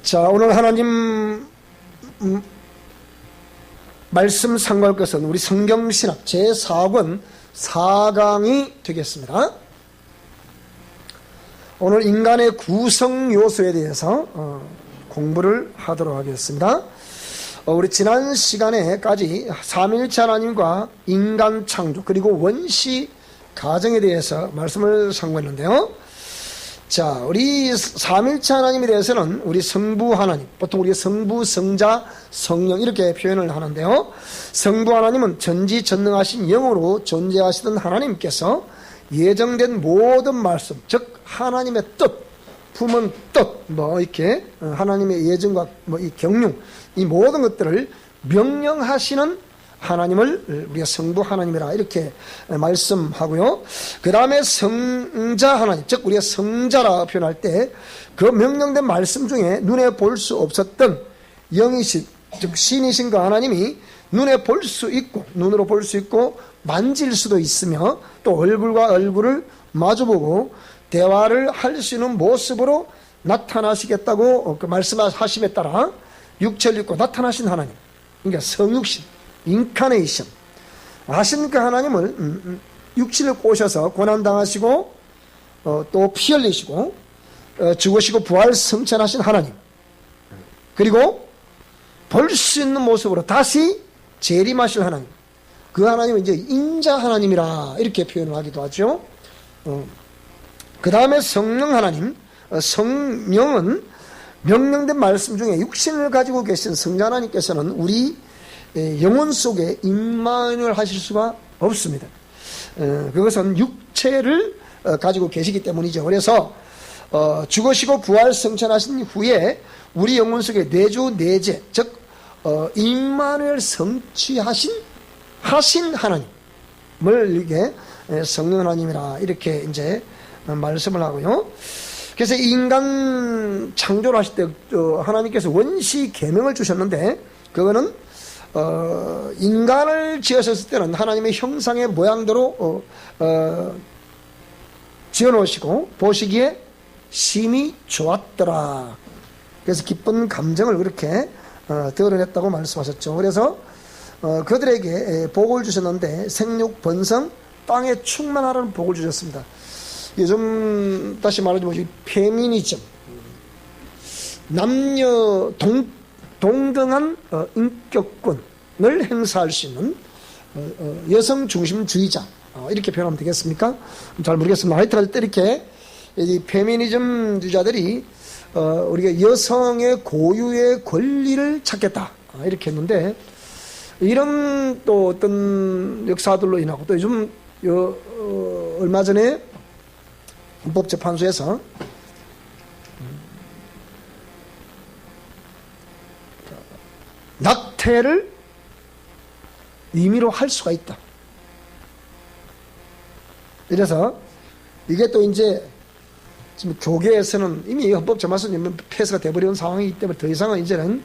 자, 오늘 하나님 말씀 상고할 것은 우리 성경신학 제4권 4강이 되겠습니다. 오늘 인간의 구성 요소에 대해서 공부를 하도록 하겠습니다. 우리 지난 시간에까지 삼위일체 하나님과 인간 창조 그리고 원시 가정에 대해서 말씀을 상고했는데요. 자, 우리 삼위일체 하나님에 대해서는 우리 성부 하나님, 보통 우리가 성부, 성자, 성령 이렇게 표현을 하는데요. 성부 하나님은 전지전능하신 영으로 존재하시던 하나님께서 예정된 모든 말씀, 즉 하나님의 뜻, 품은 뜻, 이렇게 하나님의 예정과 이 경륜, 이 모든 것들을 명령하시는 하나님을 우리가 성부 하나님이라 이렇게 말씀하고요. 그 다음에 성자 하나님, 즉 우리가 성자라 표현할 때 그 명령된 말씀 중에 눈에 볼 수 없었던 영이신, 즉 신이신 그 하나님이 눈에 볼 수 있고, 눈으로 볼 수 있고 만질 수도 있으며 또 얼굴과 얼굴을 마주보고 대화를 할 수 있는 모습으로 나타나시겠다고 그 말씀하심에 따라 육체를 입고 나타나신 하나님, 그러니까 성육신, 인카네이션 하신 그 하나님을 육신을 꼬셔서 고난당하시고 또 피 흘리시고 죽으시고 부활 성천하신 하나님, 그리고 볼 수 있는 모습으로 다시 재림하실 하나님, 그 하나님은 이제 인자 하나님이라 이렇게 표현을 하기도 하죠. 그 다음에 성령 하나님, 성령은 명령된 말씀 중에 육신을 가지고 계신 성자 하나님께서는 우리 영혼 속에 임만을 하실 수가 없습니다. 그것은 육체를 가지고 계시기 때문이죠. 그래서 죽으시고 부활 성천하신 후에 우리 영혼 속에 내주 내재, 즉 임마누엘 성취하신 하나님을 이게 성령 하나님이라 이렇게 이제 말씀을 하고요. 그래서 인간 창조를 하실 때 하나님께서 원시 계명을 주셨는데, 그거는 인간을 지으셨을 때는 하나님의 형상의 모양대로 지어놓으시고 보시기에 심히 좋았더라. 그래서 기쁜 감정을 그렇게 드러냈다고 말씀하셨죠. 그래서 그들에게 복을 주셨는데 생육 번성 땅에 충만하라는 복을 주셨습니다. 요즘 다시 말하자면 페미니즘, 남녀 동등한 인격권을 행사할 수 있는 여성 중심주의자, 이렇게 표현하면 되겠습니까? 잘 모르겠습니다. 하여튼 이렇게 이 페미니즘주의자들이 우리가 여성의 고유의 권리를 찾겠다 이렇게 했는데, 이런 또 어떤 역사들로 인하고 또 요즘 얼마 전에 헌법재판소에서 낙태를 임의로 할 수가 있다. 이래서 이게 또 이제 지금 교계에서는 이미 헌법재판소는 폐쇄가 돼버린 상황이기 때문에 더 이상은 이제는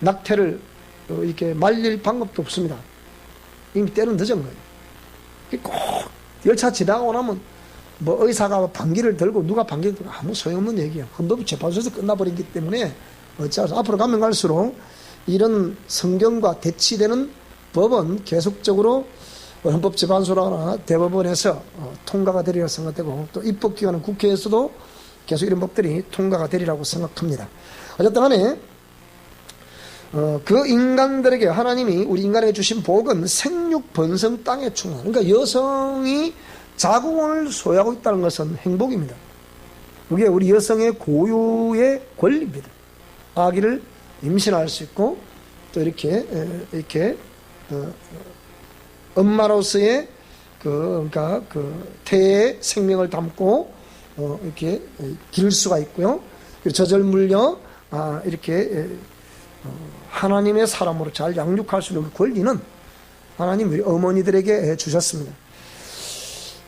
낙태를 이렇게 말릴 방법도 없습니다. 이미 때는 늦은 거예요. 꼭 열차 지나가고 나면 의사가 방귀를 들고 누가 방귀를 들고 아무 소용없는 얘기예요. 헌법재판소에서 끝나버리기 때문에 어찌하서 앞으로 가면 갈수록 이런 성경과 대치되는 법은 계속적으로 헌법재판소나 대법원에서 통과가 되리라고 생각되고, 또 입법기관은 국회에서도 계속 이런 법들이 통과가 되리라고 생각합니다. 어쨌든 간에 그 인간들에게 하나님이 우리 인간에게 주신 복은 생육 번성 땅에 충만, 그러니까 여성이 자궁을 소유하고 있다는 것은 행복입니다. 그게 우리 여성의 고유의 권리입니다. 아기를 임신할 수 있고 또 이렇게 엄마로서의 그러니까 태의 생명을 담고 이렇게 기를 수가 있고요. 그리고 저절물려 이렇게 하나님의 사람으로 잘 양육할 수 있는 권리는 하나님 우리 어머니들에게 주셨습니다.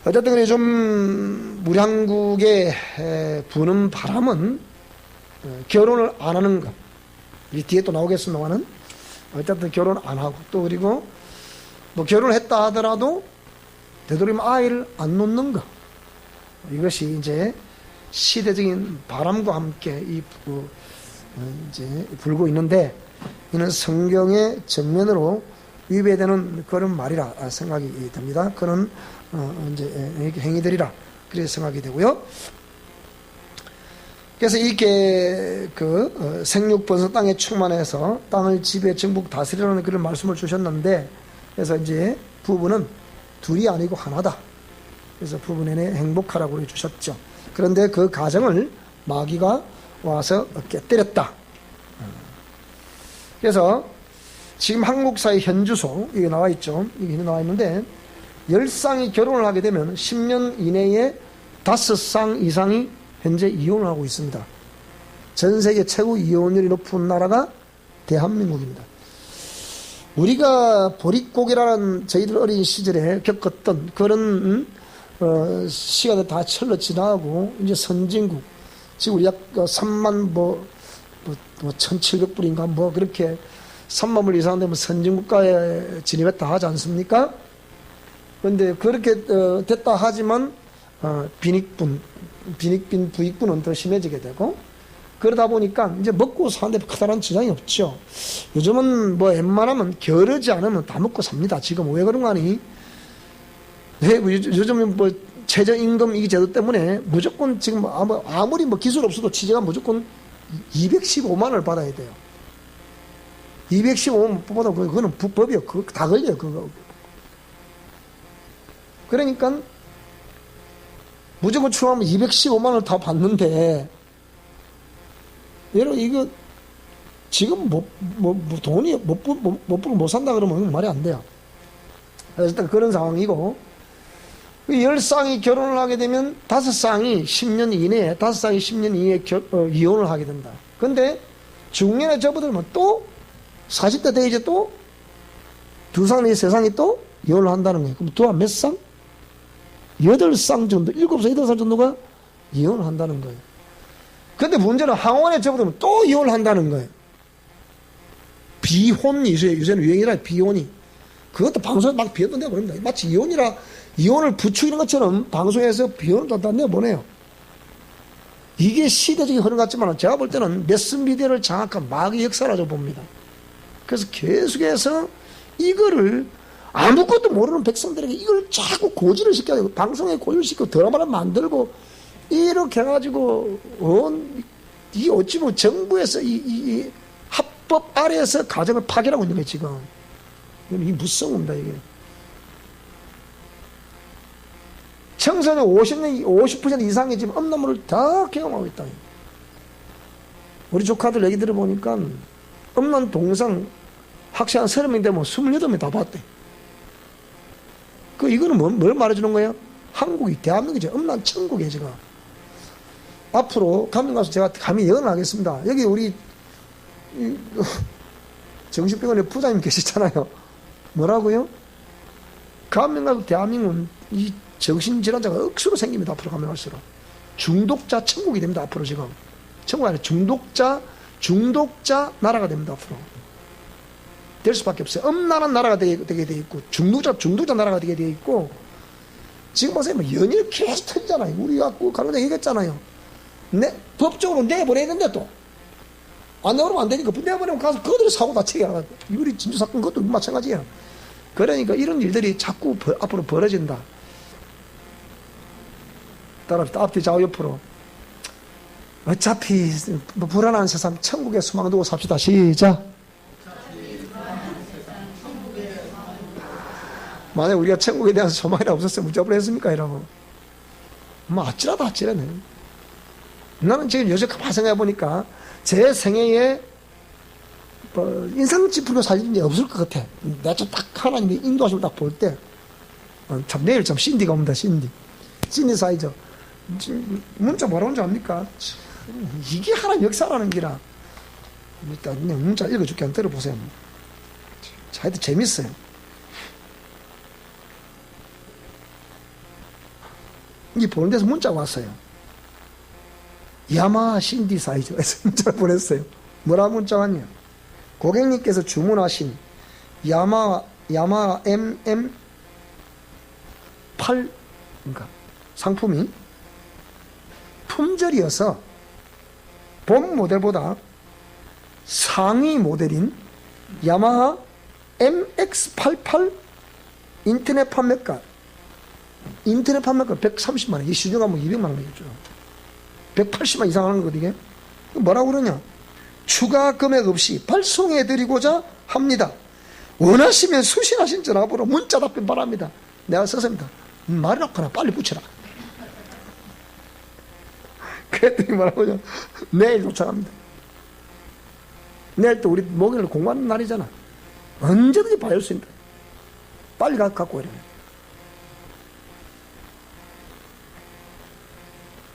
어쨌든 좀 우리 한국에 부는 바람은 결혼을 안 하는 것, 이 뒤에 또 나오겠습니다만은 어쨌든 결혼 안 하고, 또 그리고 결혼을 했다 하더라도 되도록이면 아이를 안 놓는 것, 이것이 이제 시대적인 바람과 함께 이 이제 불고 있는데 이는 성경의 정면으로 위배되는 그런 말이라 생각이 듭니다. 그런 이제 행위들이라 그렇게 생각이 되고요. 그래서 이게 생육번성 땅에 충만해서 땅을 지배 정복 다스리라는 그런 말씀을 주셨는데, 그래서 이제 부부는 둘이 아니고 하나다. 그래서 부부 내내 행복하라고 해주셨죠. 그런데 그 가정을 마귀가 와서 깨뜨렸다. 그래서 지금 한국사의 현주소 이게 나와 있죠. 이게 나와 있는데 10쌍이 결혼을 하게 되면 10년 이내에 5쌍 이상이 현재 이혼을 하고 있습니다. 전 세계 최고 이혼율이 높은 나라가 대한민국입니다. 우리가 보릿고개라는 저희들 어린 시절에 겪었던 그런 시간을 다 철로 지나고 이제 선진국, 지금 우리 약 3만 1,700불인가 그렇게 3만 불 이상 되면 선진국가에 진입했다 하지 않습니까? 그런데 그렇게 됐다 하지만 빈익빈 부익부는 더 심해지게 되고, 그러다 보니까 이제 먹고 사는데 커다란 지장이 없죠. 요즘은 웬만하면 겨루지 않으면 다 먹고 삽니다. 지금 왜 그런가 하니, 요즘은 최저임금 이 제도 때문에 무조건 지금 아무리 기술 없어도 취재가 무조건 215만 원을 받아야 돼요. 215만 원 받아, 그거는 불법이요. 그거 다 걸려요, 그거. 그러니까 무조건 출하면 215만 원을 다 받는데, 여러분 이거 지금 돈이 못 산다 그러면 말이 안 돼요. 그래서 일단 그런 상황이고, 10쌍이 결혼을 하게 되면 5쌍이 10년 이내에 이혼을 하게 된다. 근데 중년에 접어들면 또 40대 돼 이제 또 2쌍 내지 3쌍이 또 이혼을 한다는 거예요. 그럼 또 몇 쌍? 8쌍 정도, 7살, 8살 정도가 이혼을 한다는 거예요. 근데 문제는 항원에 접어들면 또 이혼을 한다는 거예요. 비혼이 요새는 유행이라, 비혼이. 그것도 방송에 막 비혼도 내보냅니다. 마치 이혼을 부추기는 것처럼 방송에서 비혼을 다 내보내요. 이게 시대적인 흐름 같지만 제가 볼 때는 매스미디어를 장악한 마귀의 역사라고 봅니다. 그래서 계속해서 이거를 아무것도 모르는 백성들에게 이걸 자꾸 고지를 시켜야 되고, 방송에 고지를 시키고 드라마를 만들고 이렇게 해가지고 이게 어찌 보면 정부에서 이 합법 아래에서 가정을 파괴하고 있는 거예요 지금. 이게 무서웁니다 이게. 청소년 50% 이상이 지금 음란물을 다 경험하고 있다. 우리 조카들 얘기 들어보니까 음란 동상 학생 한 30명 되면 28명 다 봤대. 이거는 뭘 말해주는 거예요? 한국이, 대한민국이 음란 천국이에요 지금. 앞으로 가면 가서 제가 감히 예언을 하겠습니다. 여기 우리 정신병원에 부장님 계시잖아요. 뭐라고요? 가면 가서 대한민국은 이 정신질환자가 억수로 생깁니다. 앞으로 가면 갈수록. 중독자 천국이 됩니다. 앞으로 지금. 천국이 아니라 중독자 나라가 됩니다. 앞으로. 될 수밖에 없어요. 음란한 나라가 되게 돼 있고, 중독자 나라가 되게 돼 있고, 지금 보세요. 연일 계속 터지잖아요. 우리가 강릉에 얘기했잖아요. 법적으로 내보내야 된다 또. 안 내보내면 안 되니까 내보내면 가서 그들이 사고 다치게 하고. 우리 진주 사건 그것도 마찬가지예요. 그러니까 이런 일들이 자꾸 앞으로 벌어진다. 따라합시다. 앞뒤 좌우 옆으로. 어차피 불안한 세상 천국에 소망 두고 삽시다. 시작. 만약 우리가 천국에 대한 소망이 없었으면 무조건 했습니까? 이러고. 아찔하네. 나는 지금 요새 가만히 생각해보니까 제 생애에 인상 짚는 사진이 없을 것 같아. 내가 좀 딱 하나님의 인도하심을 딱 볼 때, 참 내일 참 신디가 옵니다. 신디 사이저. 문자 뭐라고 하는지 압니까? 이게 하나님 역사라는 기라. 일단 그냥 문자 읽어줄게. 한번 들어보세요. 하여튼 재밌어요. 이 보는 데서 문자가 왔어요. 야마 신디 사이즈에서 문자를 보냈어요. 뭐라 문자가 왔냐? 고객님께서 주문하신 야마 MM8 그러니까 상품이 품절이어서 본 모델보다 상위 모델인 야마하 MX88 인터넷 판매가 130만 원, 이 시중가 뭐 200만 원이겠죠. 180만 이상 하는 거거든요. 뭐라고 그러냐? 추가 금액 없이 발송해 드리고자 합니다. 원하시면 수신하신 전화번호 문자 답변 바랍니다. 내가 썼습니다. 말이 아프나 빨리 붙여라. 그랬더니 뭐라고 하냐? 내일 도착합니다. 내일 또 우리 목요일 공부하는 날이잖아. 언제든지 받을 수 있다. 빨리 갖고 오래.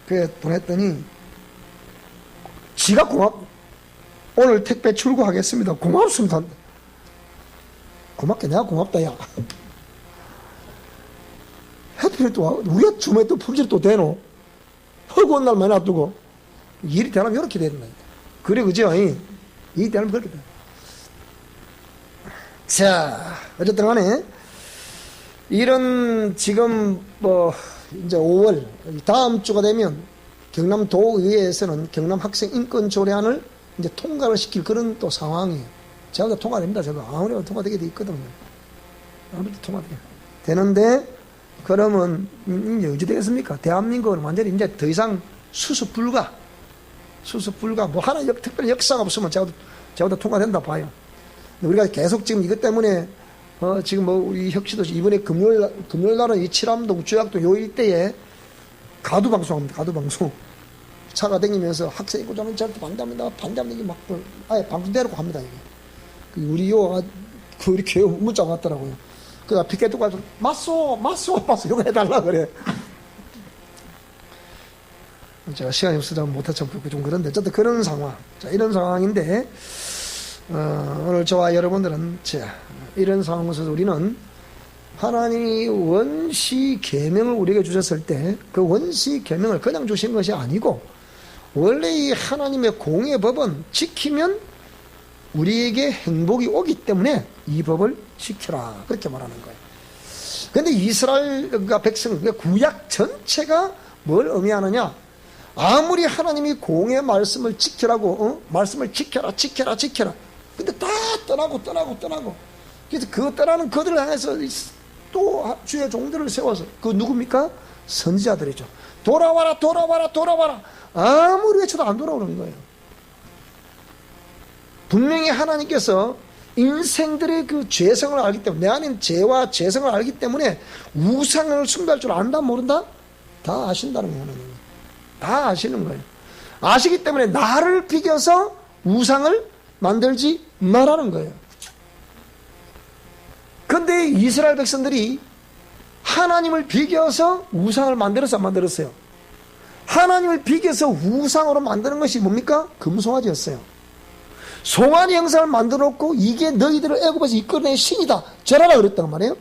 그래 보냈더니 지가 오늘 택배 출고하겠습니다. 고맙습니다. 고맙게 내가 고맙다 야. 해필 또 우리가 주말에 또 품질 또 대노. 허구한 날 많이 놔두고 일이 되려면 이렇게 되는 거야. 그래 그죠? 일이 되려면 그렇게 돼. 자 어쨌든 간에 이런 지금 뭐 이제 5월 다음 주가 되면 경남도의회에서는 경남학생인권조례안을 이제 통과를 시킬 그런 또 상황이에요. 제가 통과됩니다. 제가 아무래도 통과되게 돼 있거든요. 아무래도 통과돼요. 되는데 그러면 이제 어찌 되겠습니까? 대한민국은 완전히 이제 더 이상 수습 불가. 뭐 하나 특별히 역사가 없으면 제가 통과된다 봐요. 우리가 계속 지금 이것 때문에 지금 뭐 우리 혁신도 이번에 금요일 날은 이 칠암동 주약동 요 일대에 가두 방송합니다. 가두 방송. 차가 다니면서 학생 입고자는 절대 반대합니다. 이게 막 아예 방송대로 합니다. 이게. 우리 우리 교회 문자가 왔더라고요. 그니까 피켓 두고 와서 맞소 이거 해달라 그래. 제가 시간이 없어서 못하죠. 좀 그런데 어쨌든 그런 상황. 자, 이런 상황인데 오늘 저와 여러분들은 이런 상황에서 우리는 하나님이 원시 계명을 우리에게 주셨을 때 그 원시 계명을 그냥 주신 것이 아니고 원래 이 하나님의 공의 법은 지키면 우리에게 행복이 오기 때문에 이 법을 지켜라 그렇게 말하는 거예요. 그런데 이스라엘과 백성 구약 전체가 뭘 의미하느냐? 아무리 하나님이 공의 말씀을 지키라고 말씀을 지켜라 근데 다 떠나고 그래서 그 떠나는 그들을 향해서 또 주의 종들을 세워서 그 누굽니까? 선지자들이죠. 돌아와라 아무리 외쳐도 안 돌아오는 거예요. 분명히 하나님께서 인생들의 그 죄성을 알기 때문에 내 안에 죄와 죄성을 알기 때문에 우상을 숭배할 줄 안다 모른다? 다 아신다는 거예요. 다 아시는 거예요. 아시기 때문에 나를 비겨서 우상을 만들지 말라는 거예요. 그런데 이스라엘 백성들이 하나님을 비겨서 우상을 만들어서 안 만들었어요. 하나님을 비겨서 우상으로 만드는 것이 뭡니까? 금송아지였어요. 송아지 형상을 만들어 놓고 이게 너희들을 애굽에서 이끌어낸 신이다 절하라 그랬단 말이에요.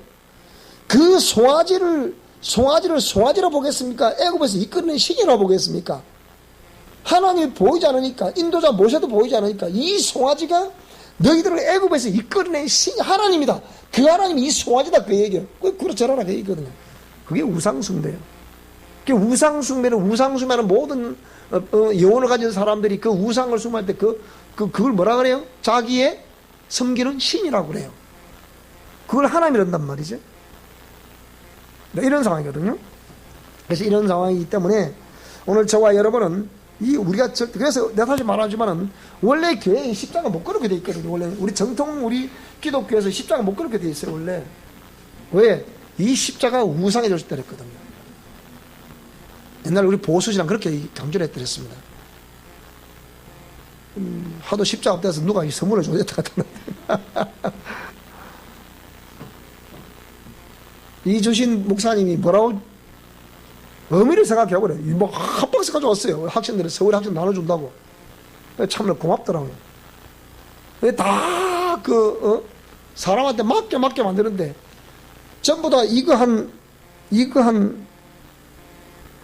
그 송아지를 송아지로 보겠습니까? 애굽에서 이끌어낸 신이라고 보겠습니까? 하나님이 보이지 않으니까 인도자 모세도 보이지 않으니까 이 송아지가 너희들을 애굽에서 이끌어낸 신이 하나님이다. 그 하나님이 이 송아지다 그 얘기예요. 그렇게 절하라 그 얘기거든요. 그게 우상숭배예요. 우상숭배는 모든 영혼을 가진 사람들이 그 우상을 숭배할 때 그걸 뭐라 그래요? 자기의 섬기는 신이라고 그래요. 그걸 하나님이란단 말이죠. 이런 상황이거든요. 그래서 이런 상황이기 때문에 오늘 저와 여러분은 그래서 내가 다시 말하지만은 원래 교회에 십자가 못 걸게 돼 있거든요. 원래 우리 정통 우리 기독교에서 십자가 못 걸게 돼 있어요. 원래 왜? 이 십자가 우상에 줬을 때 그랬거든요. 옛날에 우리 보수시랑 그렇게 강조를 했더랬습니다. 하도 십자가 앞에서 누가 이 선물을 줘야겠다 같았는데 이 주신 목사님이 뭐라고 의미를 생각해보래. 뭐 한 박스 가져왔어요. 학생들이 서울 학생 나눠준다고. 참으로 고맙더라고요. 다 사람한테 맞게 만드는데 전부 다 이거 한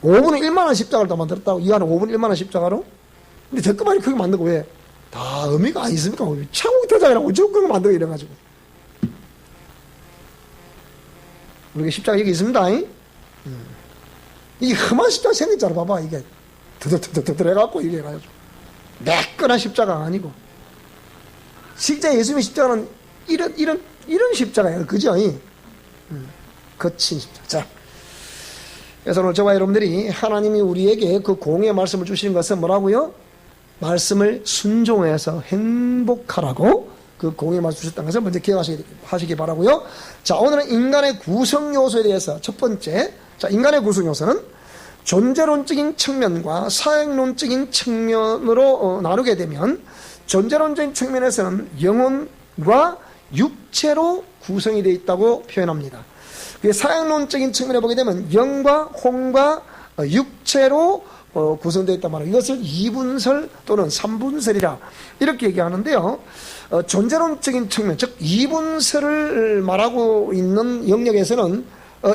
5분의 1만원 십자가를 다 만들었다고. 이거 한 5분의 1만원 십자가로. 근데 저것만이 그렇게 만든 거 왜? 다 의미가 안 있습니까? 천국 대장이라고 어쩌고 그걸 만들어 이래가지고. 우리가 십자가 여기 있습니다. 이 험한 십자가 생겼잖아. 봐봐. 이게 드드드드드 해갖고 이게 해가지고 매끈한 십자가 아니고 실제 예수님의 십자가는 이런 십자가예요. 그죠? 거친 십자가. 자, 그래서 오늘 저와 여러분들이 하나님이 우리에게 그 공의의 말씀을 주시는 것은 뭐라고요? 말씀을 순종해서 행복하라고 그 공의의 말씀 주셨다는 것을 먼저 기억하시기 바라고요. 자, 오늘은 인간의 구성 요소에 대해서 첫 번째, 자, 인간의 구성 요소는 존재론적인 측면과 사역론적인 측면으로 나누게 되면, 존재론적인 측면에서는 영혼과 육체로 구성이 되어 있다고 표현합니다. 사역론적인 측면에 보게 되면 영과 혼과 육체로 구성되어 있단 말이에요. 이것을 이분설 또는 삼분설이라 이렇게 얘기하는데요. 존재론적인 측면, 즉 이분설을 말하고 있는 영역에서는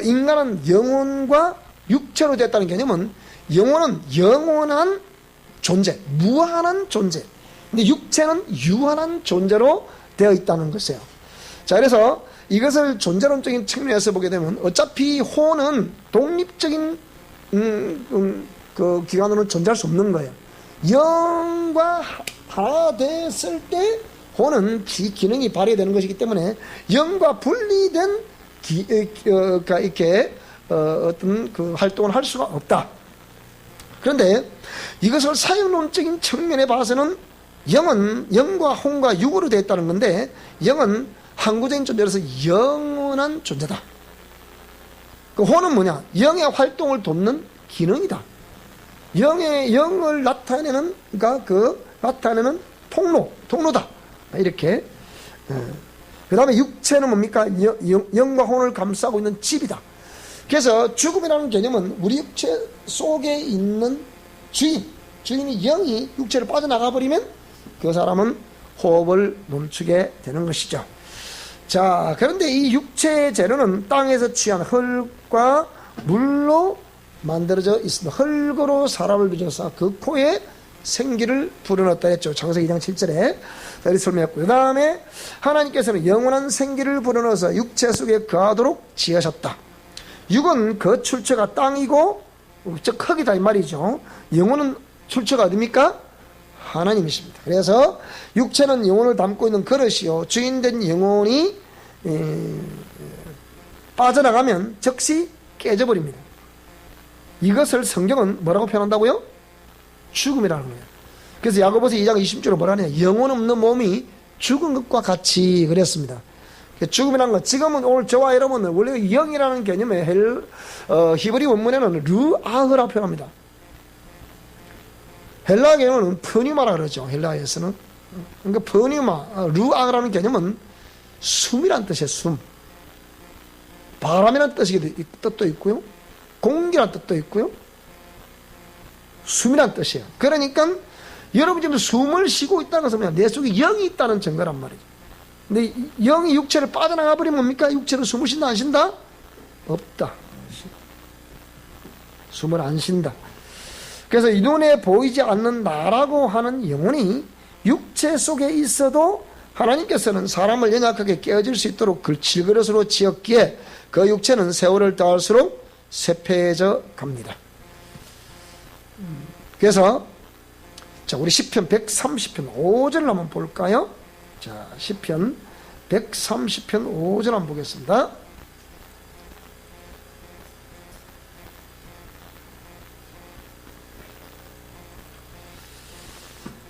인간은 영혼과 육체로 됐다는 개념은, 영혼은 영원한 존재, 무한한 존재, 근데 육체는 유한한 존재로 되어 있다는 것이에요. 자, 그래서 이것을 존재론적인 측면에서 보게 되면 어차피 혼은 독립적인 그 기관으로는 존재할 수 없는 거예요. 영과 하나 됐을 때 혼은 기능이 발휘되는 것이기 때문에 영과 분리된 이렇게 어떤 그 활동을 할 수가 없다. 그런데 이것을 사역론적인 측면에 봐서는 영은 영과 혼과 육으로 되어 있다는 건데, 영은 항구적인 존재로서 영원한 존재다. 그 혼은 뭐냐? 영의 활동을 돕는 기능이다. 영을 나타내는, 그러니까 그 나타내는 통로다. 이렇게. 그 다음에 육체는 뭡니까? 영과 혼을 감싸고 있는 집이다. 그래서 죽음이라는 개념은 우리 육체 속에 있는 주인이 영이 육체를 빠져나가 버리면 그 사람은 호흡을 멈추게 되는 것이죠. 자, 그런데 이 육체의 재료는 땅에서 취한 흙과 물로 만들어져 있습니다. 흙으로 사람을 빚어서 그 코에 생기를 불어넣었다 했죠. 창세기 2장 7절에 이렇게 설명했고요. 그 다음에 하나님께서는 영원한 생기를 불어넣어서 육체 속에 거하도록 지으셨다. 육은 그 출처가 땅이고, 즉 흙이다 이 말이죠. 영혼은 출처가 어디입니까? 하나님이십니다. 그래서 육체는 영혼을 담고 있는 그릇이요, 주인된 영혼이 빠져나가면 즉시 깨져버립니다. 이것을 성경은 뭐라고 표현한다고요? 죽음이라는 거예요. 그래서 야고보서 2장 20절에 뭐라 하냐? 영혼 없는 몸이 죽은 것과 같이 그랬습니다. 죽음이라는 건, 지금은 오늘 저와 여러분은 원래 영이라는 개념에 히브리 원문에는 르아흐라 표현합니다. 헬라 개념은 퍼뉴마라 그러죠. 헬라에서는. 그러니까 퍼뉴마, 르아흐라는 개념은 숨이란 뜻이에요. 숨. 바람이란 뜻도 있고요, 공기란 뜻도 있고요, 숨이란 뜻이에요. 그러니까 여러분 지금 숨을 쉬고 있다는 것은 내 속에 영이 있다는 증거란 말이죠. 근데 영이 육체를 빠져나가 버리면 뭡니까? 육체로 숨을 쉰다 안 쉰다? 없다. 숨을 안 쉰다. 그래서 이 눈에 보이지 않는 나라고 하는 영혼이 육체 속에 있어도 하나님께서는 사람을 연약하게 깨어질 수 있도록 질그릇으로 지었기에 그 육체는 세월을 더할수록 쇠폐해져 갑니다. 그래서 자, 우리 시편 130편 5절을 한번 볼까요? 자, 시편 130편 5절 한번 보겠습니다.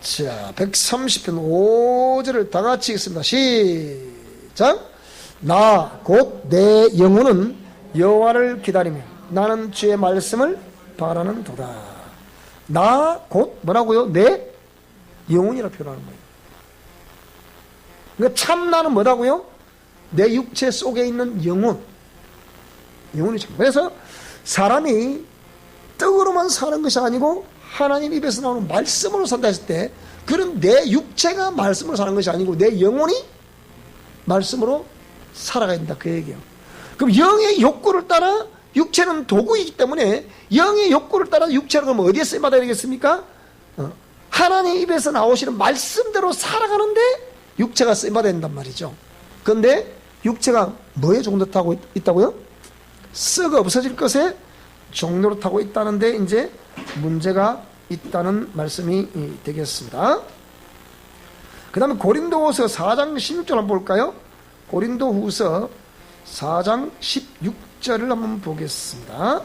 자, 130편 5절을 다 같이 읽습니다. 시작. 나 곧 내 영혼은 여호와를 기다리며 나는 주의 말씀을 바라는 도다. 나 곧 뭐라고요? 내 영혼이라 표현하는 거예요. 그러니까 참 나는 뭐라고요? 내 육체 속에 있는 영혼이 참. 그래서 사람이 떡으로만 사는 것이 아니고 하나님 입에서 나오는 말씀으로 산다 했을 때, 그런 내 육체가 말씀으로 사는 것이 아니고 내 영혼이 말씀으로 살아가야 된다, 그 얘기예요. 그럼 영의 욕구를 따라, 육체는 도구이기 때문에 영의 욕구를 따라 육체를 그럼 어디에 쓰임받아야 되겠습니까? 하나님 입에서 나오시는 말씀대로 살아가는데 육체가 쓰임받아야 된단 말이죠. 그런데 육체가 뭐에 종로 타고 있다고요? 썩어 없어질 것에 종로를 타고 있다는데 이제 문제가 있다는 말씀이 되겠습니다. 그 다음에 고린도후서 4장 16절 한번 볼까요? 고린도후서 4장 16절을 한번 보겠습니다.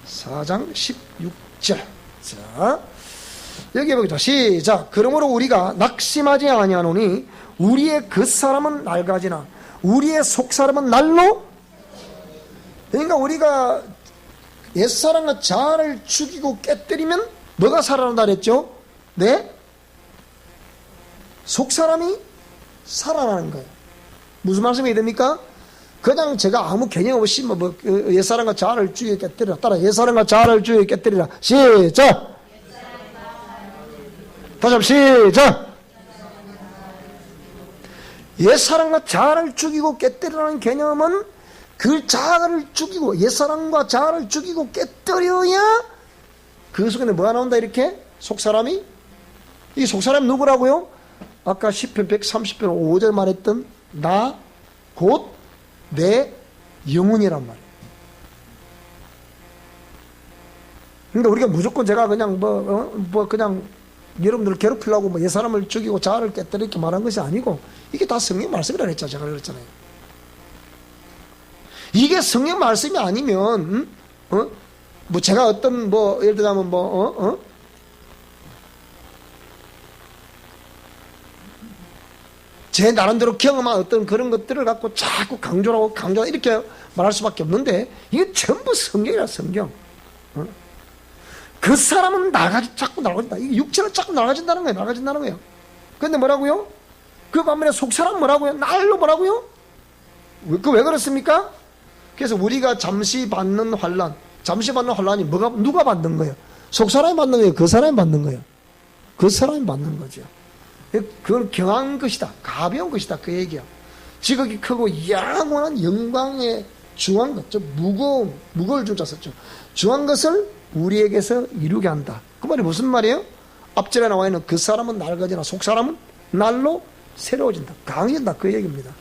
4장 16절. 자, 여기 보겠습니다. 시작. 그러므로 우리가 낙심하지 아니하노니 우리의 겉사람은 낡아지나 우리의 속사람은 날로. 그러니까 우리가 옛사람과 자아를 죽이고 깨뜨리면 뭐가 살아난다 그랬죠? 네? 속사람이 살아나는 거예요. 무슨 말씀이 됩니까? 그냥 제가 아무 개념 없이 옛사람과 자아를 죽이고 깨뜨리라. 따라 옛사람과 자아를 죽이고 깨뜨리라. 시작. 다시 한번 시작. 옛사람과 자아를 죽이고 깨뜨리라는 개념은 그 자아를 죽이고 옛사람과 자아를 죽이고 깨뜨려야 그 속에 뭐가 나온다 이렇게? 속사람이? 이 속사람이 누구라고요? 아까 10편 130편 5절 말했던 나 곧 내 영혼이란 말이에요. 그러니까 우리가 무조건 제가 그냥 그냥 여러분들을 괴롭히려고 옛사람을 죽이고 자아를 깨뜨려 이렇게 말한 것이 아니고 이게 다 성경 말씀이라 했잖아요. 제가 그랬잖아요. 이게 성경 말씀이 아니면 제가 어떤 예를 들자면 제 나름대로 경험한 어떤 그런 것들을 갖고 자꾸 강조하고 이렇게 말할 수밖에 없는데 이게 전부 성경이라 성경. 그 사람은 자꾸 나가진다. 이게 육체는 자꾸 나가진다는 거예요. 그런데 뭐라고요? 그 반면에 속사람 뭐라고요? 날로 뭐라고요? 왜 그렇습니까? 그래서 우리가 잠시 받는 환란이 누가 받는 거예요? 속사람이 받는 거예요? 그 사람이 받는 거예요? 그 사람이 받는 거죠. 그건 경한 것이다. 가벼운 것이다. 그 얘기야. 지극히 크고 영원한 영광의 중한 것. 무거울 줄자 썼죠. 중한 것을 우리에게서 이루게 한다. 그 말이 무슨 말이에요? 앞절에 나와 있는 그 사람은 낡아지나 속사람은 날로 새로워진다. 강해진다. 그 얘기입니다.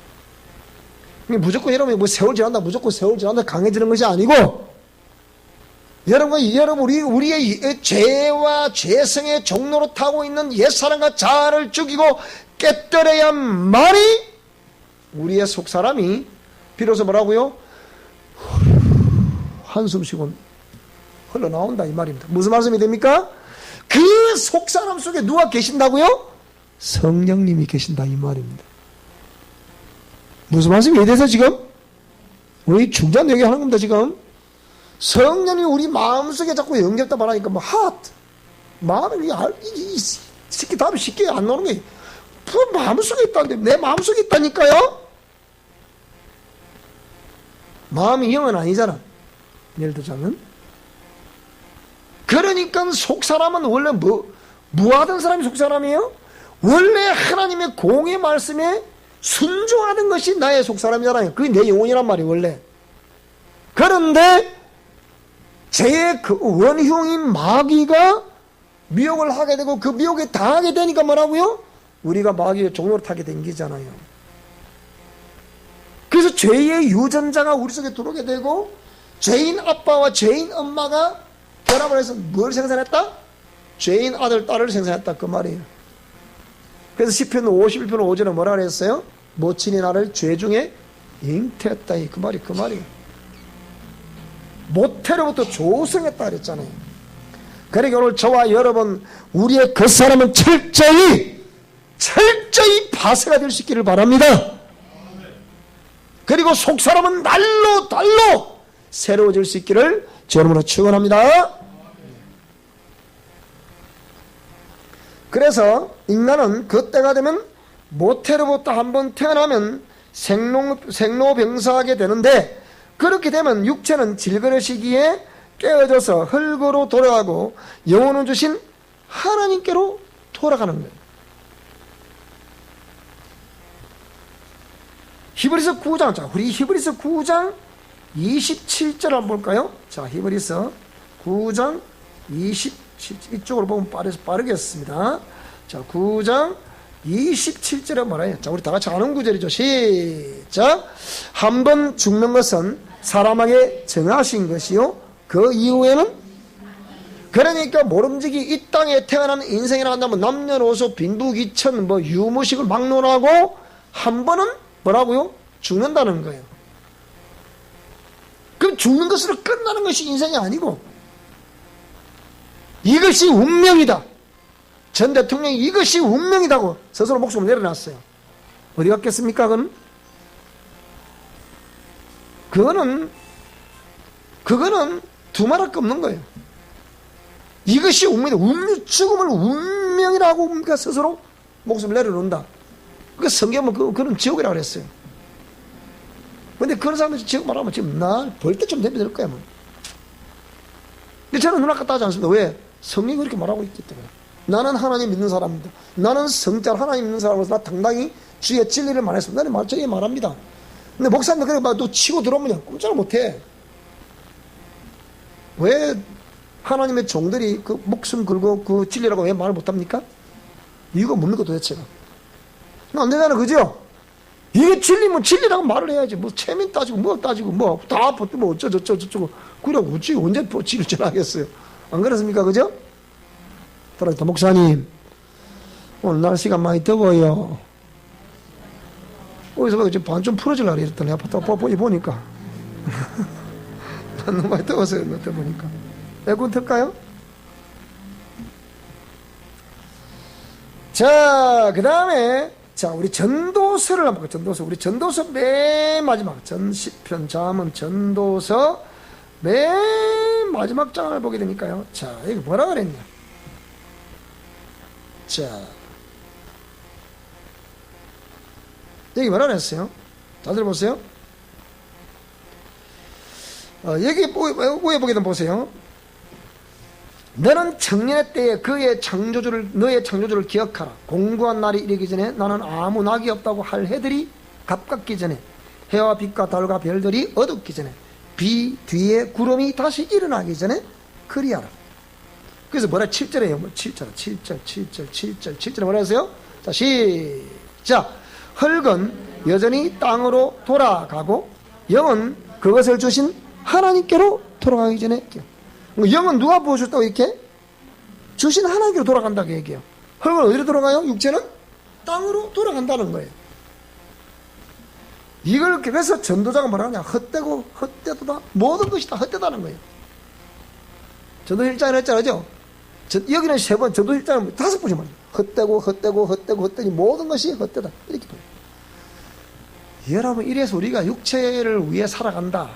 무조건 여러분이 세월 지난다. 무조건 세월 지난다. 강해지는 것이 아니고 여러분 우리의 죄와 죄성의 종로로 타고 있는 옛사람과 자아를 죽이고 깨뜨려야만이 우리의 속사람이 비로소 뭐라고요? 한숨 쉬고 흘러나온다 이 말입니다. 무슨 말씀이 됩니까? 그 속사람 속에 누가 계신다고요? 성령님이 계신다 이 말입니다. 무슨 말씀이 돼서 지금? 우리 중간 얘기하는 겁니다 지금. 성령이 우리 마음속에 자꾸 연결다 말하니까 마음이 이 새끼 답이 쉽게 안 나오는 게 마음속에 있다는데 내 마음속에 있다니까요. 마음이 영은 아니잖아. 예를 들자면 그러니까 속사람은 원래 뭐하던 사람이 속사람이에요? 원래 하나님의 공의 말씀에 순종하는 것이 나의 속사람이잖아요. 그게 내 영혼이란 말이에요 원래. 그런데 죄의 그 원흉인 마귀가 미혹을 하게 되고 그 미혹에 당하게 되니까 뭐라고요? 우리가 마귀의 종로를 타게 된 거잖아요. 그래서 죄의 유전자가 우리 속에 들어오게 되고 죄인 아빠와 죄인 엄마가 결합을 해서 뭘 생산했다? 죄인 아들, 딸을 생산했다 그 말이에요. 그래서 시편 51편 5절에 뭐라 그랬어요? 모친이 나를 죄 중에 잉태했다 그 말이에요. 모태로부터 조성했다 그랬잖아요. 그러니까 오늘 저와 여러분 우리의 그 사람은 철저히 파쇄가 될 수 있기를 바랍니다. 그리고 속사람은 날로 새로워질 수 있기를 여러분으로 축원합니다. 그래서 인간은 그 때가 되면 모태로부터 한번 태어나면 생로병사하게 되는데 그렇게 되면 육체는 질그릇이기에 깨어져서 흙으로 돌아가고 영혼을 주신 하나님께로 돌아가는 거예요. 히브리서 9장, 자, 우리 히브리서 9장 27절 한번 볼까요? 자, 히브리서 9장 27절, 이쪽으로 보면 빠르겠습니다. 자, 9장 27절에 뭐라요? 자, 우리 다 같이 아는 구절이죠. 시작. 한 번 죽는 것은 사람에게 정하신 것이요. 그 이후에는 그러니까 모름지기 이 땅에 태어난 인생이라 한다면 남녀노소 빈부귀천 뭐 유무식을 막론하고 한 번은 뭐라고요? 죽는다는 거예요. 그럼 죽는 것으로 끝나는 것이 인생이 아니고 이것이 운명이다. 전 대통령이 이것이 운명이다고 스스로 목숨을 내려놨어요. 어디 갔겠습니까? 그거는 두말할 게 없는 거예요. 이것이 운명이다. 죽음을 운명이라고 그러니까 스스로 목숨을 내려놓는다. 그 성경은 그런 지옥이라고 그랬어요. 근데 그런 사람들이 지옥 말하면 지금 나 벌떼 좀 내버릴 거야. 뭐. 근데 저는 눈앞 따지 않습니다. 왜? 성경이 그렇게 말하고 있기 때문에. 나는 하나님 믿는 사람입니다. 나는 성자 하나님 믿는 사람으로서 나 당당히 주의 진리를 말했습니다. 나는 말처럼 말합니다. 근데 목사님들 그래 막 너 치고 들어오면 꼼짝을 못해. 왜 하나님의 종들이 그 목숨 걸고 그 진리라고 왜 말을 못합니까? 이유가 뭡니까 도대체가? 안 되잖아, 그죠? 이게 진리면 진리라고 말을 해야지. 뭐 체면 따지고 뭐 따지고 뭐다 벗고 뭐 어쩌고 그래 어찌 언제 진리를 전하겠어요? 안 그렇습니까, 그죠? 그러니까 목사님 오늘 날씨가 많이 더워요. 어디서 봐 반 좀 풀어주려고 이랬더니 아파트 보니까 너무 많이 더워서요. 너 보니까 에어컨 틀까요? 자, 그 다음에 자 우리 전도서를 한번 볼까요? 전도서 우리 전도서 맨 마지막 전시편 잠언 전도서 맨 마지막 장을 보게 되니까요. 자 여기 뭐라 그랬냐? 자 여기 뭐라 그랬어요? 다들 보세요. 여기 위에 보게 되면 보세요. 너는 청년의 때에 너의 창조주를 기억하라. 공고한 날이 이르기 전에 나는 아무 낙이 없다고 할 해들이 가깝기 전에 해와 빛과 달과 별들이 어둡기 전에 비 뒤에 구름이 다시 일어나기 전에 그리하라. 그래서 뭐라 7절에요. 7절 뭐라 했어요? 자 시작. 흙은 여전히 땅으로 돌아가고 영은 그것을 주신 하나님께로 돌아가기 전에 영은 누가 부어줬다고 이렇게? 주신 하나님께로 돌아간다고 얘기해요. 흙은 어디로 돌아가요? 육체는 땅으로 돌아간다는 거예요. 이걸 그래서 전도자가 뭐라 하냐? 헛되고 헛되다 모든 것이 다 헛되다는 거예요. 전도 1장을 했잖아요. 여기는 3번, 전도 1장은 5번이 말이에요. 헛되고 모든 것이 헛되다 이렇게 보여요. 여러분 이래서 우리가 육체를 위해 살아간다.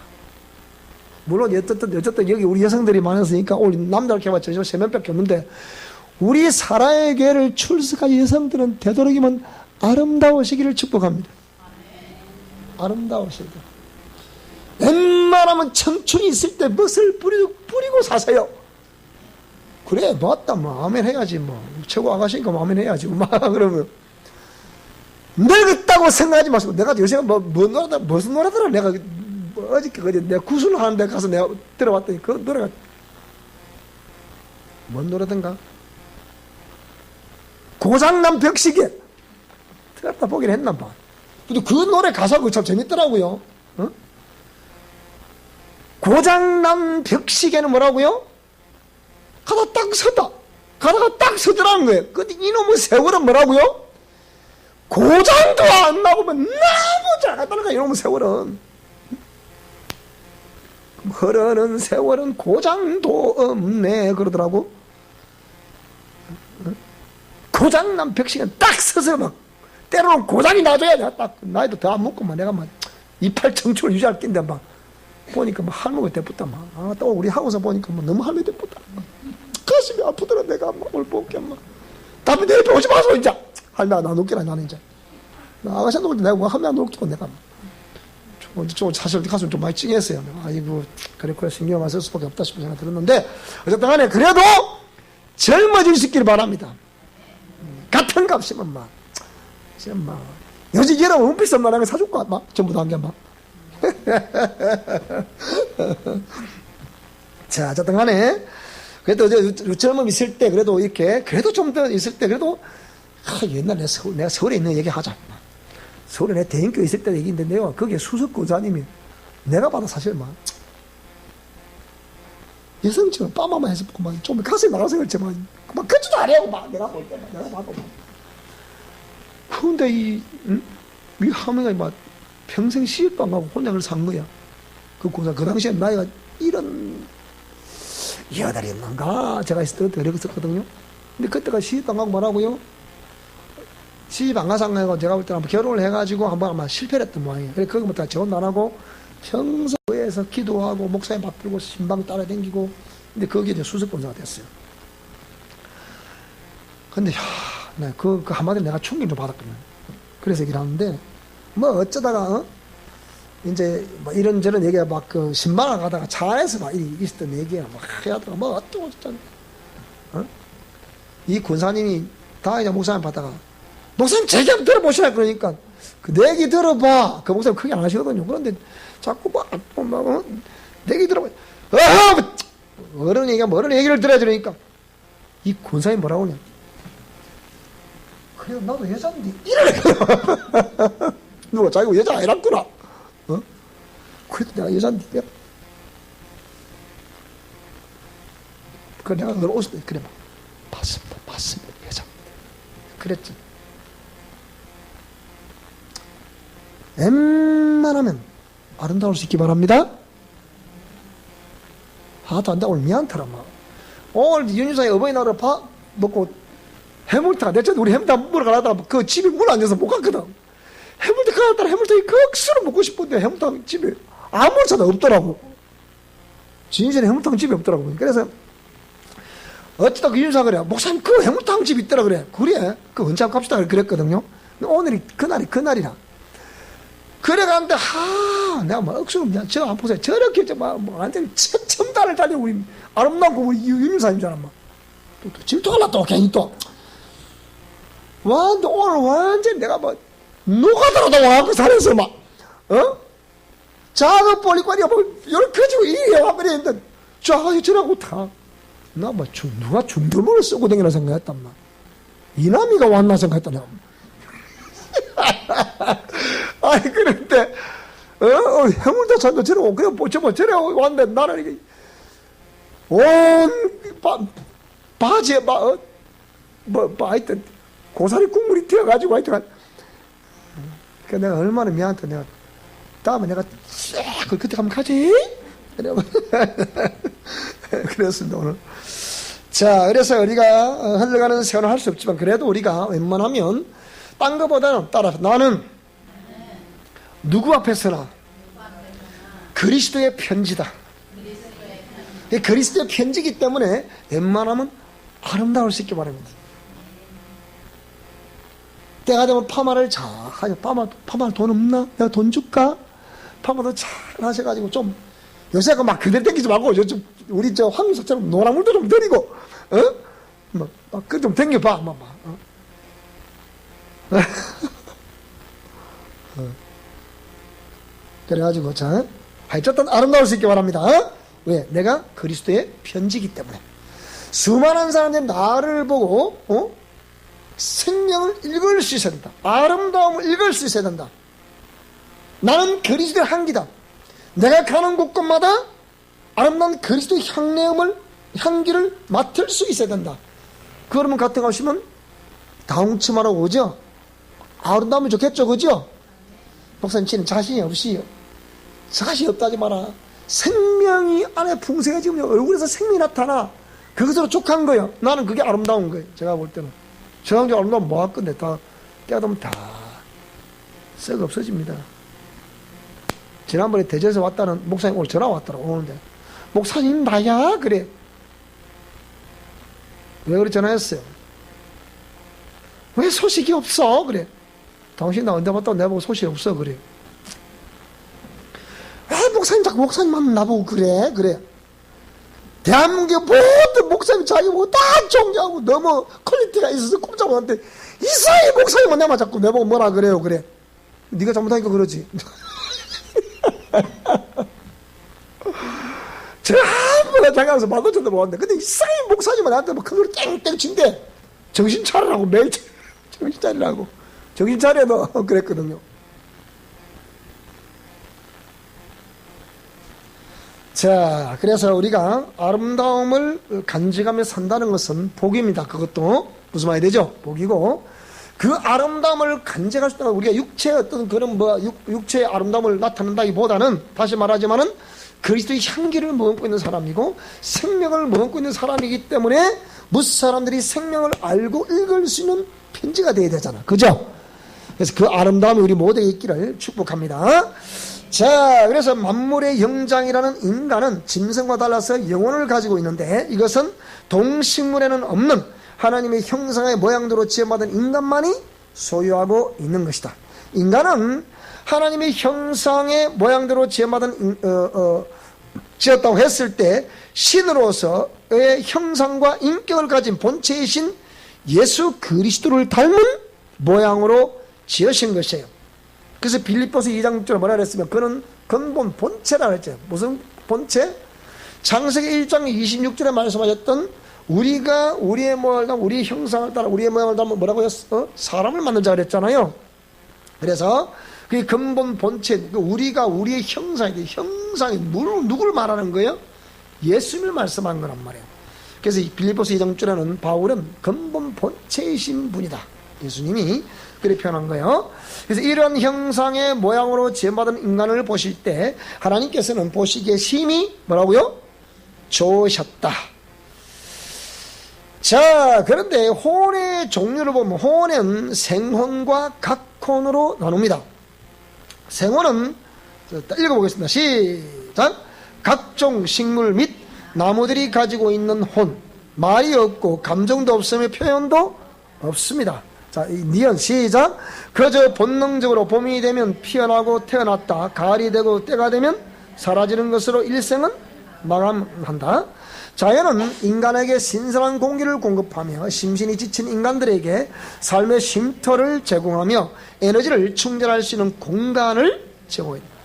물론 어쨌든 여기 우리 여성들이 많았으니까 우리 남자를 해봤자 3명밖에 없는데 우리 사랑의 교회를 출석한 여성들은 되도록이면 아름다우시기를 축복합니다. 아름다우시다. 웬만하면 청춘이 있을 때 멋을 뿌리고 사세요. 그래 맞다 뭐 아멘 해야지 뭐 최고 아가씨니까 뭐 아멘 해야지 막 그러면 늙었다고 생각하지 마시고 내가 요새 무슨 노래더라 내가 어저께 내가 구슬을 하는데 가서 내가 들어봤더니 그 노래가 뭔 노래든가 고장난 벽시계 들었다 보긴 했나 봐. 근데 그 노래 가사가 참 재밌더라고요. 어? 고장난 벽시계는 뭐라고요? 가다가 딱 서더라는 거예요. 근데 이놈의 세월은 뭐라고요? 고장도 안 나보면 너무 작았다는 거야. 이놈의 세월은 흐르는 세월은 고장도 없네 그러더라고. 고장난 벽시계는 딱 서서 막 때로는 고장이 나줘야 돼. 딱 나이도 더 안 먹고 막 내가 막 이팔 청춘을 유지할 낀데 막 보니까 막 할머니 대붙다 막 또 우리 하고서 보니까 막 너무 할머니 대붙다 가슴이 아프더라. 내가 막 오늘 볼게 막 다음에 내 옆에 오지 마소 이제 할머니 나 놓기라. 나는 이제 나 아가씨 놓을 때 내가 뭐 할머니 놓고 내가 좀 사실 가슴 좀 많이 찡했어요. 아이고 그래 신경 안 쓸 수밖에 없다 싶은 생각 들었는데 어쨌든 간에 그래도 젊어질 수 있기를 바랍니다. 같은 값이면 막 지금 막 요즘 여러분 원피스 말하는 거 사줄까 막 전부 다 한 게 막 자 어쨌든 간에 그래도 젊음 있을 때 그래도 이렇게 그래도 좀 더 있을 때 그래도 옛날에 내가 서울에 있는 얘기 하자. 서울에 내 대인교 있을 때 얘기인데 내가 거기에 수석고자님이 내가 봐도 사실 막 여성처럼 빠마만 해서 막 좀 가슴이 나가서 그렇지만 막 걷지도 안 해요. 막 내가 볼 때만 내가 봐도 막. 그런데 이 할머니가 막 평생 시집도 안 가고 혼자 그걸 산 거야. 그 고사 그 당시에 나이가 이런 8이었는가 제가 있을 때 어렸었거든요. 근데 그때가 시집도 안 가고 뭐라고요? 시집 안 가서 안 가고 제가 볼 때는 결혼을 해가지고 한번 아마 실패를 했던 모양이에요. 그래서 거기부터 재혼 안 하고 평소에서 기도하고 목사님 받들고 신방 따라다니고 근데 거기에 이제 수석본사가 됐어요. 근데 그 한마디로 내가 충격을 좀 받았거든요. 그래서 얘기를 하는데 뭐 어쩌다가 이제 뭐 이런저런 얘기가 막 그 신방을 가다가 차 안에서 막 있었던 얘기야 막 하다가 뭐 어쩌고 저쩌고 이 권사님이 다이자 목사님 받다가 목사님 제 얘기 한번 들어보시라 그러니까 그 내 얘기 들어봐. 그 목사님 크게 안 하시거든요. 그런데 자꾸 내 얘기 들어봐. 어른 얘기하면 어른 얘기를 들어야 되니까 이 권사님 뭐라고 하냐. 그래 나도 여자인데 이래. 누가 자기가 여자 아니랐구나. 그래도 내가 여자인데 그래 내가 널 옷을 그래 맞습니다 여자 그랬지. 웬만하면 아름다울 수 있기 바랍니다. 하도 안 돼. 오늘 미안하더라 막. 오늘 윤유사의 어버이날을 먹고 해물탕 내가 우리 해물탕 먹으러 가다가 그 집에 문 안 열어서 못 갔거든. 해물탕 가다가 해물탕이 극수로 먹고 싶은데 해물탕 집에 아무리 찾아도 없더라고. 진실에 해물탕 집이 없더라고. 그래서 어쩌다 그 윤유사 그래 목사님 그 해물탕 집 있더라 그래. 그 언제 한번 갑시다 그랬거든요. 오늘이 그날이라 그래 가는데 내가 막 억수로 그냥 저 안 보세요. 저렇게 막 완전히 첨단을 달리고 우리 아름다운 거 우리 윤유사님잖아 막. 또 질투하려 또 괜히 또 오늘 완전히 내가 뭐 노가다라도 와갖고 살았어 막 작은 볼리꼬리가 뭐 이렇게 가지고 이래 와버리는데 쫙 저라고 다 나 뭐 누가 중들모를 쓰고 다니나 생각했단 말. 이남이가 왔나 생각했다 내가. 아니 그런데 해물도 산도 저래 그래 저래 왔는데 나는 이게 온 바지에 하여튼 고사리 국물이 튀어가지고 하여튼 그러니까 내가 얼마나 미안한데 내가 다음에 내가 쫙 그때 가면 가지 그랬습니다 오늘. 자 그래서 우리가 흘러가는 세월을 할 수 없지만 그래도 우리가 웬만하면 딴 거보다는 따라서 나는 누구 앞에서나 그리스도의 편지다. 그리스도의 편지이기 때문에 웬만하면 아름다울 수 있게 바랍니다. 때가 되면 파마를 잘 하죠. 파마 돈 없나? 내가 돈 줄까? 파마도 잘 하셔가지고 좀 요새 막 그대 땡기지 말고 우리 황석처럼 노란물도 좀 들이고 막 그 좀 땡겨봐 그래가지고 자 하여튼 아름다울 수 있게 바랍니다. 왜? 내가 그리스도의 편지이기 때문에 수많은 사람들이 나를 보고 생명을 읽을 수 있어야 된다. 아름다움을 읽을 수 있어야 된다. 나는 그리스도의 향기다. 내가 가는 곳곳마다 아름다운 그리스도의 향기를 맡을 수 있어야 된다. 그러면 같은 거 하시면 다홍침하러 오죠. 아름다우면 좋겠죠, 그죠? 목사님 씨는 자신이 없이요. 자신이 없다지 마라. 생명이 안에 풍성해지면 얼굴에서 생명이 나타나. 그것으로 족한 거예요. 나는 그게 아름다운 거예요. 제가 볼 때는. 저항적 아름다우면 뭐 할 건데 다 깨닫으면 다 썩 없어집니다. 지난번에 대전에서 왔다는 목사님 오늘 전화 왔더라고 오는데 목사님 나야 그래. 왜 그래 전화했어요? 왜 소식이 없어 그래. 당신 나 언제 봤다고 내보고 소식이 없어 그래. 왜 목사님 자꾸 목사님만 나보고 그래. 대한민국 모든 목사님 자기 보고 다 존경하고 너무 퀄리티가 있어서 꼼짝 못하는데 이상하게 목사님만 내만 자꾸 내보고 뭐라 그래요 그래. 네가 잘못하니까 그러지. 전부 다 가면서 말도 전도 모았는데 근데 이상하게 목사님은 나한테 막 그걸 땡땡 친대. 정신 차리라고 매일 정신 차리라고 정신 차려도 그랬거든요. 자, 그래서 우리가 아름다움을 간직하며 산다는 것은 복입니다. 그것도 무슨 말이 되죠? 복이고, 그 아름다움을 간직할 수 있다는 우리가 육체의 어떤 그런 육체의 아름다움을 나타낸다기보다는, 다시 말하지만은 그리스도의 향기를 머금고 있는 사람이고 생명을 머금고 있는 사람이기 때문에 무슨 사람들이 생명을 알고 읽을 수 있는 편지가 되어야 되잖아. 그죠? 그래서 그 아름다움이 우리 모두에게 있기를 축복합니다. 자, 그래서 만물의 영장이라는 인간은 짐승과 달라서 영혼을 가지고 있는데, 이것은 동식물에는 없는 하나님의 형상의 모양대로 지어받은 인간만이 소유하고 있는 것이다. 인간은 하나님의 형상의 모양대로 지었다고 했을 때 신으로서의 형상과 인격을 가진 본체의 신 예수 그리스도를 닮은 모양으로 지으신 것이에요. 그래서 빌립보서 2장 6절에 뭐라 그랬으면 그는 근본 본체라 그랬죠. 무슨 본체? 창세기 1장 26절에 말씀하셨던 우리가 우리의 모양을 따라 우리의 형상을 따라 우리의 모양을 따라 뭐라고 했어? 사람을 만들자 그랬잖아요. 그래서 그 근본 본체, 우리가 우리의 형상이 누구를 말하는 거예요? 예수님을 말씀한 거란 말이에요. 그래서 빌립보서 2장 6절에는 바울은 근본 본체이신 분이다, 예수님이 그렇게 표현한 거예요. 그래서 이런 형상의 모양으로 지음받은 인간을 보실 때 하나님께서는 보시기에 심히 뭐라고요? 좋으셨다. 자, 그런데 혼의 종류를 보면 혼은 생혼과 각혼으로 나눕니다. 생혼은 읽어보겠습니다. 시작. 각종 식물 및 나무들이 가지고 있는 혼, 말이 없고 감정도 없으며 표현도 없습니다. 자, 니은 시작. 그저 본능적으로 봄이 되면 피어나고 태어났다 가을이 되고 때가 되면 사라지는 것으로 일생은 마감한다. 자연은 인간에게 신선한 공기를 공급하며 심신이 지친 인간들에게 삶의 쉼터를 제공하며 에너지를 충전할 수 있는 공간을 제공합니다.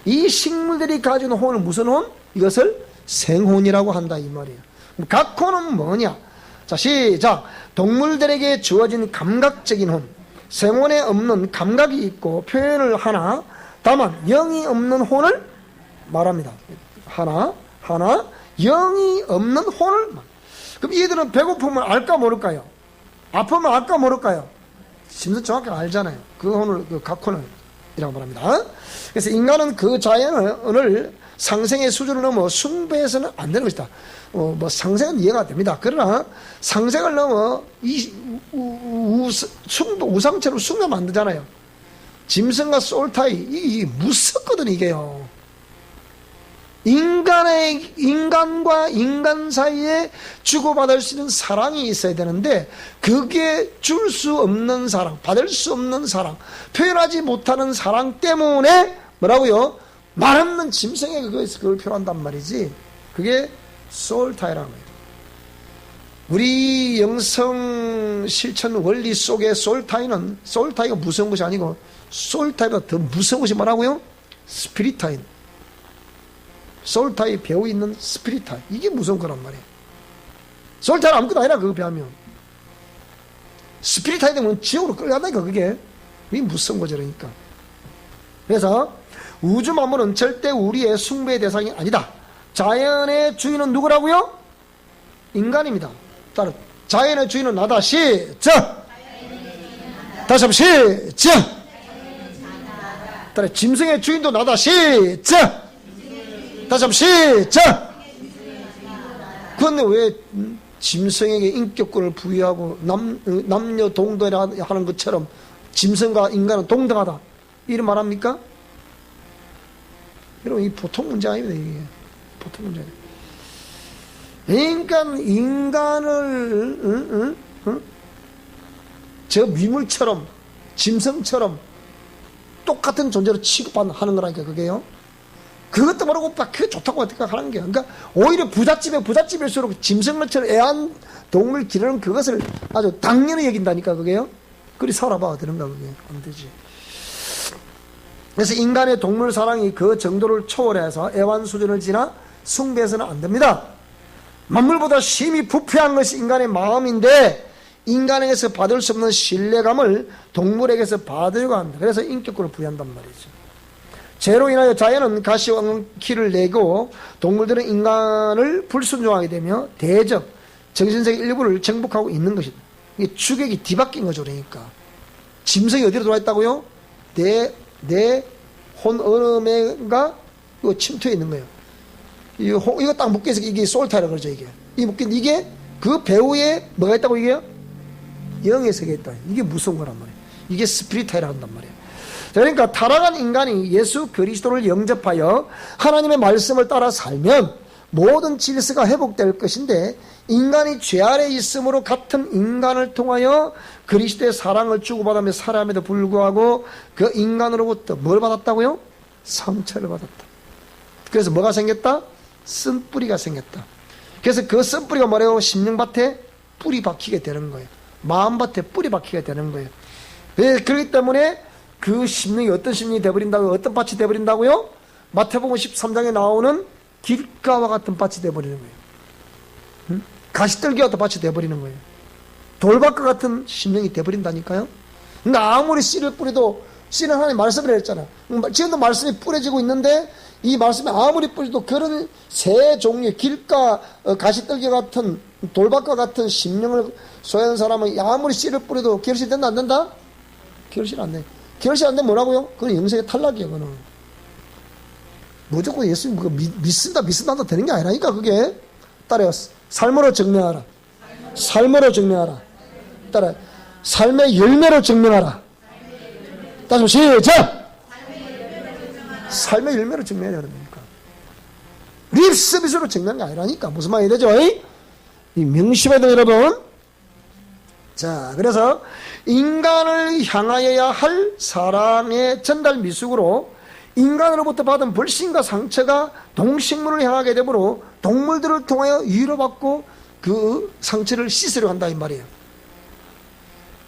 이 식물들이 가진 혼은 무슨 혼? 이것을 생혼이라고 한다, 이 말이에요. 각혼은 뭐냐? 자, 시작. 동물들에게 주어진 감각적인 혼, 생혼에 없는 감각이 있고 표현을 하나 다만 영이 없는 혼을 말합니다. 하나 영이 없는 혼을. 그럼 이들은 배고프면 알까 모를까요? 아프면 알까 모를까요? 심지어 정확히 알잖아요. 그 혼을, 그 각혼을 이라고 말합니다. 그래서 인간은 그 자연을 상생의 수준을 넘어 숭배해서는 안 되는 것이다. 뭐 상생은 이해가 됩니다. 그러나 상생을 넘어 우상처럼 숭배하면 안 되잖아요. 짐승과 솔타이 이게 무섭거든, 이게요. 인간과 인간 사이에 주고받을 수 있는 사랑이 있어야 되는데, 그게 줄 수 없는 사랑, 받을 수 없는 사랑, 표현하지 못하는 사랑 때문에 뭐라고요? 말 없는 짐승에게 그걸 표현한단 말이지. 그게 소울타이라는 거예요. 우리 영성 실천 원리 속에 소울타이가 무서운 것이 아니고, 소울타이가 더 무서운 것이 뭐라고요? 스피릿타이. 소울타이 배우 있는 스피릿타이. 이게 무서운 거란 말이에요. 소울타이는 아무것도 아니라 그거 배우면. 스피릿타이 되면 지옥으로 끌려간다니까, 그게. 이게 무서운 거죠, 그러니까. 그래서 우주 만물은 절대 우리의 숭배의 대상이 아니다. 자연의 주인은 누구라고요? 인간입니다. 따라 자연의 주인은 나다. 시작. 다시 한번 시작. 따라 짐승의 주인도 나다. 시작. 다시 한번 시작. 그런데 왜 짐승에게 인격권을 부여하고 남녀 동등이라 하는 것처럼 짐승과 인간은 동등하다 이런 말합니까? 여러분, 이 보통 문제 아닙니다. 이게 보통 문제. 인간을 저 미물처럼 짐승처럼 똑같은 존재로 취급하는 거라니까, 그게요. 그것도 모르고 그게 좋다고 하는 게, 그러니까 오히려 부잣집일수록 짐승처럼 애완동물 기르는 그것을 아주 당연히 여긴다니까, 그게요. 그리 살아봐야 되는가, 그게. 안 되지. 그래서 인간의 동물 사랑이 그 정도를 초월해서 애완 수준을 지나 숭배해서는 안 됩니다. 만물보다 심히 부패한 것이 인간의 마음인데, 인간에게서 받을 수 없는 신뢰감을 동물에게서 받으려고 한다. 그래서 인격권을 부여한단 말이죠. 죄로 인하여 자연은 가시왕키를 내고 동물들은 인간을 불순종하게 되며 대적 정신세계 일부를 정복하고 있는 것이다. 이게 주객이 뒤바뀐 거죠. 그러니까 짐승이 어디로 들어와 있다고요? 내 혼어음에가 침투해 있는 거예요. 이거 딱 묶여서 이게 솔타라 그러죠. 이게 그 배후에 뭐가 있다고 이게요? 영의 세계에 있다. 이게 무서운 거란 말이에요. 이게 스피리타이라 한단 말이에요. 그러니까 타락한 인간이 예수 그리스도를 영접하여 하나님의 말씀을 따라 살면 모든 질서가 회복될 것인데, 인간이 죄 아래 있으므로 같은 인간을 통하여 그리스도의 사랑을 주고받으며 살아함에도 불구하고 그 인간으로부터 뭘 받았다고요? 상처를 받았다. 그래서 뭐가 생겼다? 쓴뿌리가 생겼다. 그래서 그 쓴뿌리가 뭐래요? 심령밭에 뿌리 박히게 되는 거예요. 마음밭에 뿌리 박히게 되는 거예요. 그렇기 때문에 그 심령이 어떤 심령이 되어버린다고요? 어떤 밭이 되어버린다고요? 마태복음 13장에 나오는 길가와 같은 밭이 되어버리는 거예요. 가시떨기와 같은 밭이 되어버리는 거예요. 돌밭과 같은 심령이 되어버린다니까요. 그러니까 아무리 씨를 뿌리도, 씨는 하나님 말씀을 했잖아. 지금도 말씀이 뿌려지고 있는데, 이 말씀이 아무리 뿌려도 그런 새 종류의 길가, 가시떨기 같은 돌밭과 같은 심령을 소유한 사람은 아무리 씨를 뿌려도 결실이 된다 안 된다? 결실 안 돼. 결실 안 되면 뭐라고요? 그건 영생의 탈락이에요. 그거는 무조건 예수님 그거 믿는다 한다 되는 게 아니라니까. 그게 따라요. 삶으로 증명하라. 삶으로 증명하라. 따라 삶의 열매로 증명하라. 다시 시작. 삶의 열매로 증명해야 됩니까? 립서비스로 증명한 게 아니라니까. 무슨 말이 되죠? 이 명심해야 돼요, 여러분. 자, 그래서 인간을 향하여야 할 사랑의 전달 미숙으로 인간으로부터 받은 불신과 상처가 동식물을 향하게 되므로 동물들을 통하여 위로받고 그 상처를 씻으려 한다 이 말이에요.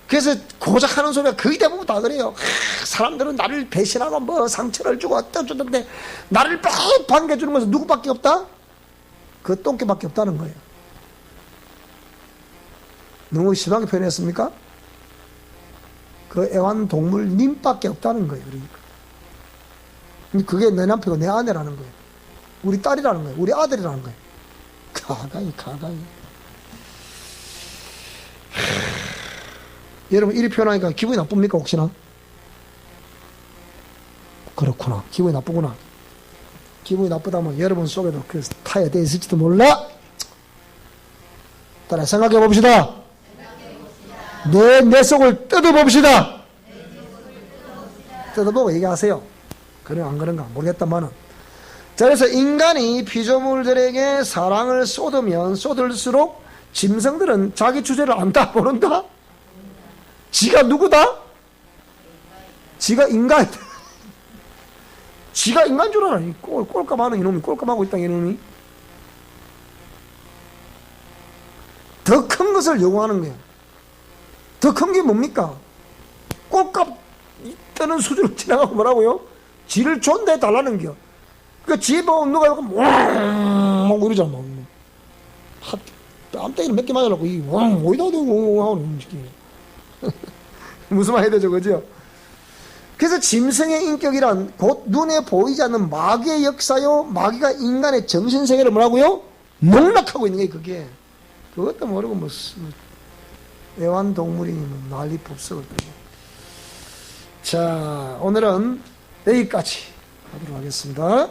그래서 고작 하는 소리가 거의 대부분 다 그래요. 사람들은 나를 배신하고 뭐 상처를 주고 어쩌는데 나를 빽 반겨주는 것은 누구밖에 없다? 그 똥개밖에 없다는 거예요. 너무 심하게 표현했습니까? 그 애완동물 님밖에 없다는 거예요. 그러니까 그게 내 남편이고 내 아내라는 거예요. 우리 딸이라는 거예요. 우리 아들이라는 거예요. 가가이 여러분 이리 표현하니까 기분이 나쁩니까 혹시나? 그렇구나. 기분이 나쁘구나. 기분이 나쁘다면 여러분 속에도 그 타야 돼 있을지도 몰라. 따라 생각해 봅시다. 내 속을 뜯어봅시다. 뜯어보고 얘기하세요. 그래 안 그런가 모르겠다마는. 자, 그래서 인간이 피조물들에게 사랑을 쏟으면 쏟을수록 짐승들은 자기 주제를 안다 모른다? 지가 누구다? 지가 인간이다. 지가 인간 줄 알아. 꼴값하는 이놈이 꼴값하고 있다 이놈이. 더 큰 것을 요구하는 거예요. 더 큰 게 뭡니까? 꼴값 뜨는 수준으로 지나가고 뭐라고요? 지를 존대해 달라는 겨. 그러니까 지 보면 누가 막 이러잖아. 뺨때기를 몇 개 맞으려고 어디다 대고 하고 움직이네. 무슨 말 해야 되죠, 그죠? 그래서 짐승의 인격이란 곧 눈에 보이지 않는 마귀의 역사요. 마귀가 인간의 정신세계를 뭐라고요? 농락하고 있는 게 그게. 그것도 모르고 뭐 애완동물이 난리 법석을 떨고. 자, 오늘은 여기까지 하도록 하겠습니다.